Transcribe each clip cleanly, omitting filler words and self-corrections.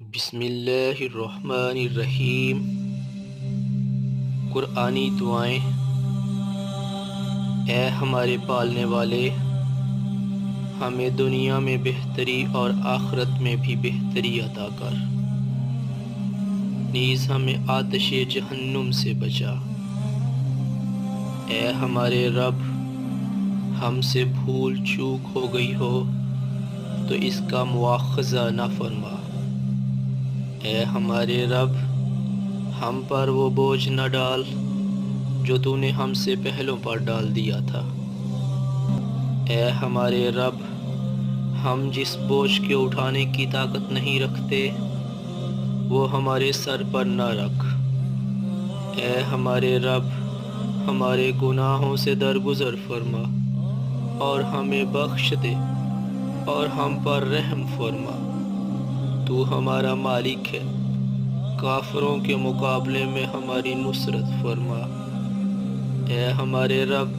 بسم اللہ الرحمن الرحیم۔ قرآنی دعائیں۔ اے ہمارے پالنے والے، ہمیں دنیا میں بہتری اور آخرت میں بھی بہتری عطا کر، نیز ہمیں آتش جہنم سے بچا۔ اے ہمارے رب، ہم سے بھول چوک ہو گئی ہو تو اس کا مواخذہ نہ فرما۔ اے ہمارے رب، ہم پر وہ بوجھ نہ ڈال جو تو نے ہم سے پہلوں پر ڈال دیا تھا۔ اے ہمارے رب، ہم جس بوجھ کے اٹھانے کی طاقت نہیں رکھتے وہ ہمارے سر پر نہ رکھ۔ اے ہمارے رب، ہمارے گناہوں سے درگزر فرما اور ہمیں بخش دے اور ہم پر رحم فرما۔ تو ہمارا مالک ہے، کافروں کے مقابلے میں ہماری نصرت فرما۔ اے ہمارے رب،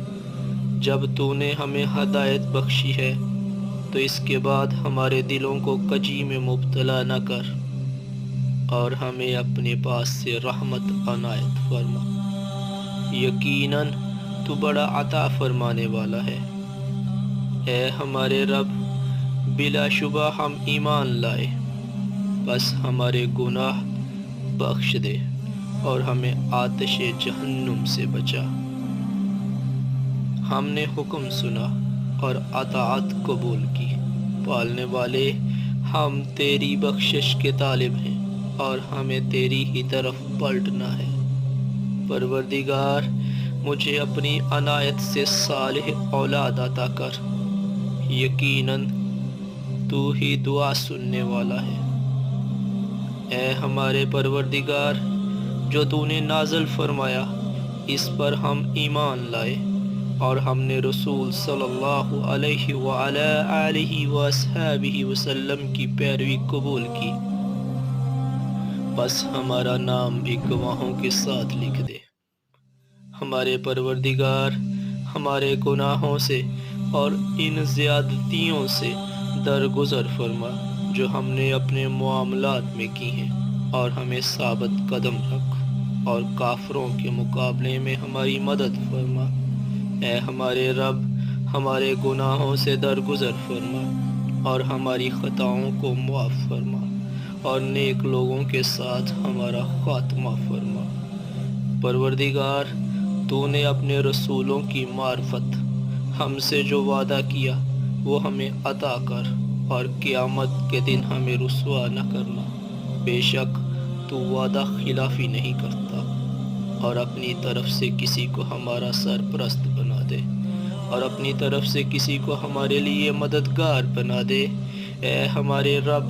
جب تو نے ہمیں ہدایت بخشی ہے تو اس کے بعد ہمارے دلوں کو کجی میں مبتلا نہ کر اور ہمیں اپنے پاس سے رحمت عنایت فرما۔ یقیناً تو بڑا عطا فرمانے والا ہے۔ اے ہمارے رب، بلا شبہ ہم ایمان لائے، بس ہمارے گناہ بخش دے اور ہمیں آتش جہنم سے بچا۔ ہم نے حکم سنا اور اطاعت قبول کی۔ پالنے والے، ہم تیری بخشش کے طالب ہیں اور ہمیں تیری ہی طرف پلٹنا ہے۔ پروردگار، مجھے اپنی عنایت سے صالح اولاد عطا کر، یقیناً تو ہی دعا سننے والا ہے۔ اے ہمارے پروردگار، جو تو نے نازل فرمایا اس پر ہم ایمان لائے اور ہم نے رسول صلی اللہ علیہ وعلی آلہ وصحبہ وسلم کی پیروی قبول کی، بس ہمارا بھی بھی گواہوں کے ساتھ لکھ دے۔ ہمارے پروردگار، ہمارے گناہوں سے اور ان زیادتیوں سے درگزر فرما جو ہم نے اپنے معاملات میں کی ہیں، اور ہمیں ثابت قدم رکھ اور کافروں کے مقابلے میں ہماری مدد فرما۔ اے ہمارے رب، ہمارے گناہوں سے درگزر فرما اور ہماری خطاؤں کو معاف فرما اور نیک لوگوں کے ساتھ ہمارا خاتمہ فرما۔ پروردگار، تو نے اپنے رسولوں کی معرفت ہم سے جو وعدہ کیا وہ ہمیں عطا کر اور قیامت کے دن ہمیں رسوا نہ کرنا۔ بے شک تو وعدہ خلافی نہیں کرتا اور اپنی طرف سے کسی کو ہمارا سرپرست بنا دے اور اپنی طرف سے کسی کو ہمارے لیے مددگار بنا دے۔ اے ہمارے رب،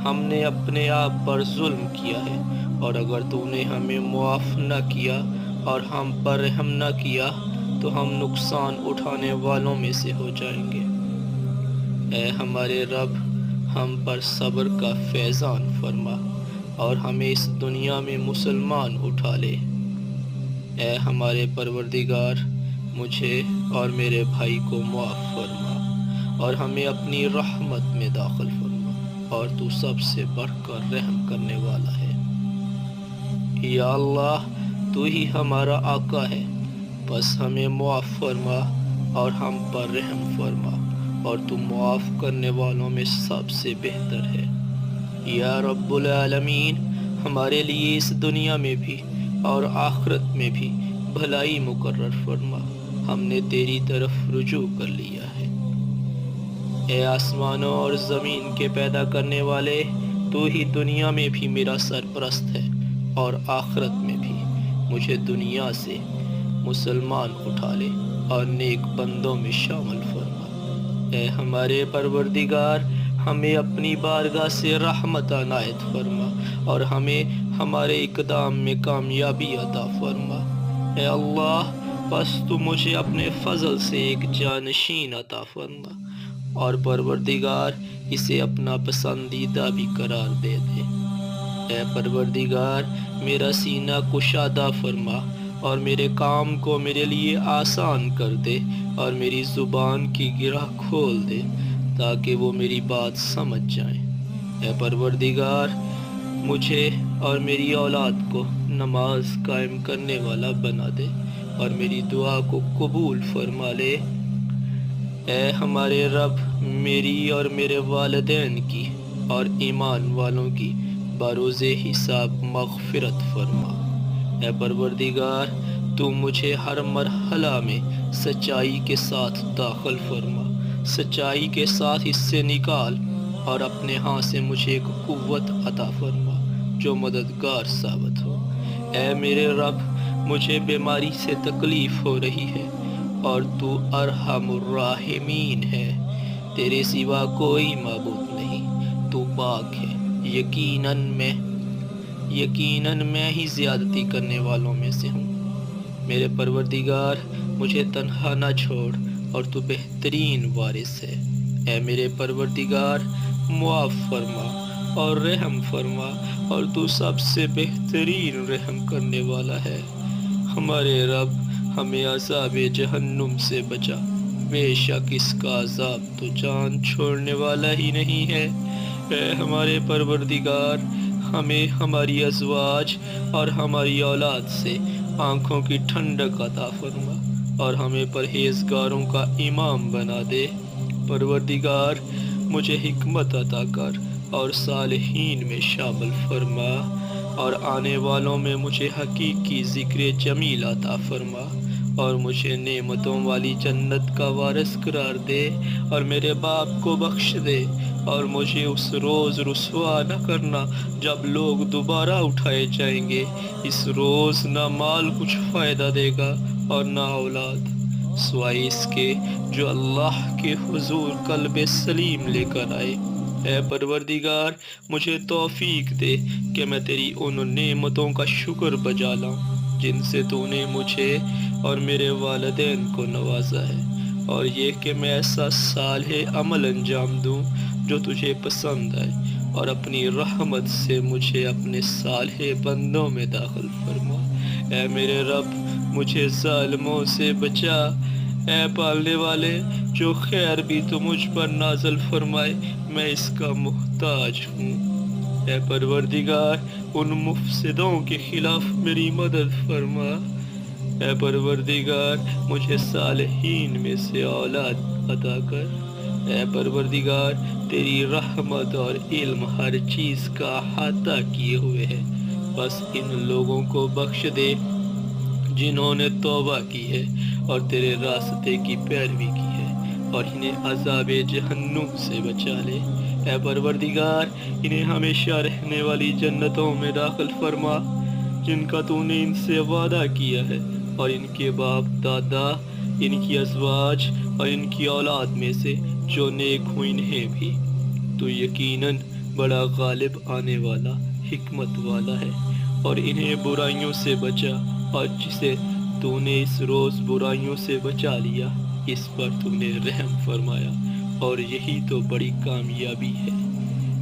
ہم نے اپنے آپ پر ظلم کیا ہے اور اگر تو نے ہمیں معاف نہ کیا اور ہم پر رحم نہ کیا تو ہم نقصان اٹھانے والوں میں سے ہو جائیں گے۔ اے ہمارے رب، ہم پر صبر کا فیضان فرما اور ہمیں اس دنیا میں مسلمان اٹھا لے۔ اے ہمارے پروردگار، مجھے اور میرے بھائی کو معاف فرما اور ہمیں اپنی رحمت میں داخل فرما، اور تو سب سے بڑھ کر رحم کرنے والا ہے۔ یا اللہ، تو ہی ہمارا آقا ہے، بس ہمیں معاف فرما اور ہم پر رحم فرما، اور تو معاف کرنے والوں میں سب سے بہتر ہے۔ یا رب العالمین، ہمارے لیے اس دنیا میں بھی اور آخرت میں بھی بھلائی مقرر فرما، ہم نے تیری طرف رجوع کر لیا ہے۔ اے آسمانوں اور زمین کے پیدا کرنے والے، تو ہی دنیا میں بھی میرا سرپرست ہے اور آخرت میں بھی۔ مجھے دنیا سے مسلمان اٹھا لے اور نیک بندوں میں شامل فرما۔ اے ہمارے پروردگار، ہمیں اپنی بارگاہ سے رحمت عنایت فرما اور ہمیں ہمارے اقدام میں کامیابی عطا فرما۔ اے اللہ، بس تو مجھے اپنے فضل سے ایک جانشین عطا فرما اور پروردگار اسے اپنا پسندیدہ بھی قرار دے دے۔ اے پروردگار، میرا سینہ کشادہ فرما اور میرے کام کو میرے لیے آسان کر دے اور میری زبان کی گرہ کھول دے تاکہ وہ میری بات سمجھ جائیں۔ اے پروردگار، مجھے اور میری اولاد کو نماز قائم کرنے والا بنا دے اور میری دعا کو قبول فرما لے۔ اے ہمارے رب، میری اور میرے والدین کی اور ایمان والوں کی بروز حساب مغفرت فرما۔ اے پروردگار، تو مجھے ہر مرحلہ میں سچائی کے ساتھ داخل فرما، سچائی کے ساتھ اس سے نکال، اور اپنے ہاں سے مجھے ایک قوت عطا فرما جو مددگار ثابت ہو۔ اے میرے رب، مجھے بیماری سے تکلیف ہو رہی ہے، اور تو ارحم الراحمین ہے۔ تیرے سوا کوئی معبود نہیں، تو پاک ہے۔ یقیناً میں ہی زیادتی کرنے والوں میں سے ہوں۔ میرے پروردگار، مجھے تنہا نہ چھوڑ، اور تو بہترین وارث ہے۔ اے میرے پروردگار، معاف فرما اور رحم فرما، اور تو سب سے بہترین رحم کرنے والا ہے۔ ہمارے رب، ہمیں عذاب جہنم سے بچا، بے شک اس کا عذاب تو جان چھوڑنے والا ہی نہیں ہے۔ اے ہمارے پروردگار، ہمیں ہماری ازواج اور ہماری اولاد سے آنکھوں کی ٹھنڈک عطا فرما، اور ہمیں پرہیزگاروں کا امام بنا دے۔ پروردگار، مجھے حکمت عطا کر اور صالحین میں شامل فرما، اور آنے والوں میں مجھے حقیقی ذکر جمیل عطا فرما، اور مجھے نعمتوں والی جنت کا وارث قرار دے، اور میرے باپ کو بخش دے، اور مجھے اس روز رسوا نہ کرنا جب لوگ دوبارہ اٹھائے جائیں گے۔ اس روز نہ مال کچھ فائدہ دے گا اور نہ اولاد، سوائے اس کے جو اللہ کے حضور قلب سلیم لے کر آئے۔ اے پروردگار، مجھے توفیق دے کہ میں تیری ان نعمتوں کا شکر بجا لاؤں جن سے تو نے مجھے اور میرے والدین کو نوازا ہے، اور یہ کہ میں ایسا صالح عمل انجام دوں جو تجھے پسند آئے، اور اپنی رحمت سے مجھے اپنے صالح بندوں میں داخل فرما۔ اے میرے رب، مجھے ظالموں سے بچا۔ اے پالنے والے، جو خیر بھی تو مجھ پر نازل فرمائے، میں اس کا محتاج ہوں۔ اے پروردگار، ان مفسدوں کے خلاف میری مدد فرما۔ اے پروردگار، مجھے صالحین میں سے اولاد عطا کر۔ اے پروردگار، تیری رحمت اور علم ہر چیز کا احاطہ کیے ہوئے ہے، بس ان لوگوں کو بخش دے جنہوں نے توبہ کی ہے اور تیرے راستے کی پیروی کی ہے، اور انہیں عذاب جہنم سے بچا لے۔ اے پروردگار، انہیں ہمیشہ رہنے والی جنتوں میں داخل فرما جن کا تو نے ان سے وعدہ کیا ہے، اور ان کے باپ دادا، ان کی ازواج اور ان کی اولاد میں سے جو نیک ہوں انہیں بھی۔ تو یقیناً بڑا غالب آنے والا، حکمت والا ہے، اور انہیں برائیوں سے بچا، اور جسے تو نے اس روز برائیوں سے بچا لیا، اس پر تو نے رحم فرمایا، اور یہی تو بڑی کامیابی ہے۔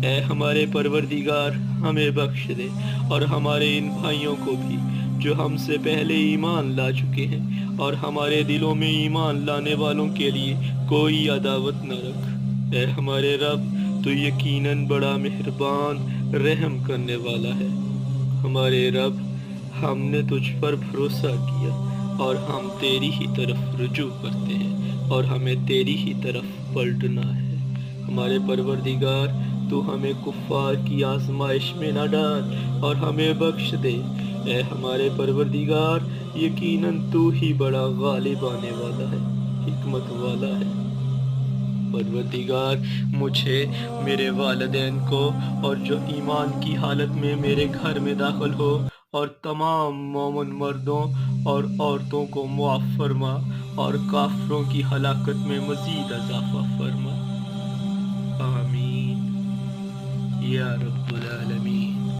اے ہمارے پروردگار، ہمیں بخش دے، اور ہمارے ان بھائیوں کو بھی جو ہم سے پہلے ایمان لا چکے ہیں، اور ہمارے دلوں میں ایمان لانے والوں کے لیے کوئی عداوت نہ رکھ۔ اے ہمارے رب، تو یقیناً بڑا مہربان، رحم کرنے والا ہے۔ ہمارے رب، ہم نے تجھ پر بھروسہ کیا، اور ہم تیری ہی طرف رجوع کرتے ہیں، اور ہمیں تیری ہی طرف پلٹنا ہے۔ ہمارے پروردگار، تو ہمیں کفار کی آزمائش میں نہ ڈال، اور ہمیں بخش دے۔ اے ہمارے پروردگار، یقیناً تو ہی بڑا غالب آنے والا ہے، حکمت والا ہے۔ پروردگار، مجھے، میرے والدین کو، اور جو ایمان کی حالت میں میرے گھر میں داخل ہو، اور تمام مومن مردوں اور عورتوں کو معاف فرما، اور کافروں کی ہلاکت میں مزید اضافہ فرما۔ آمین یا رب العالمین۔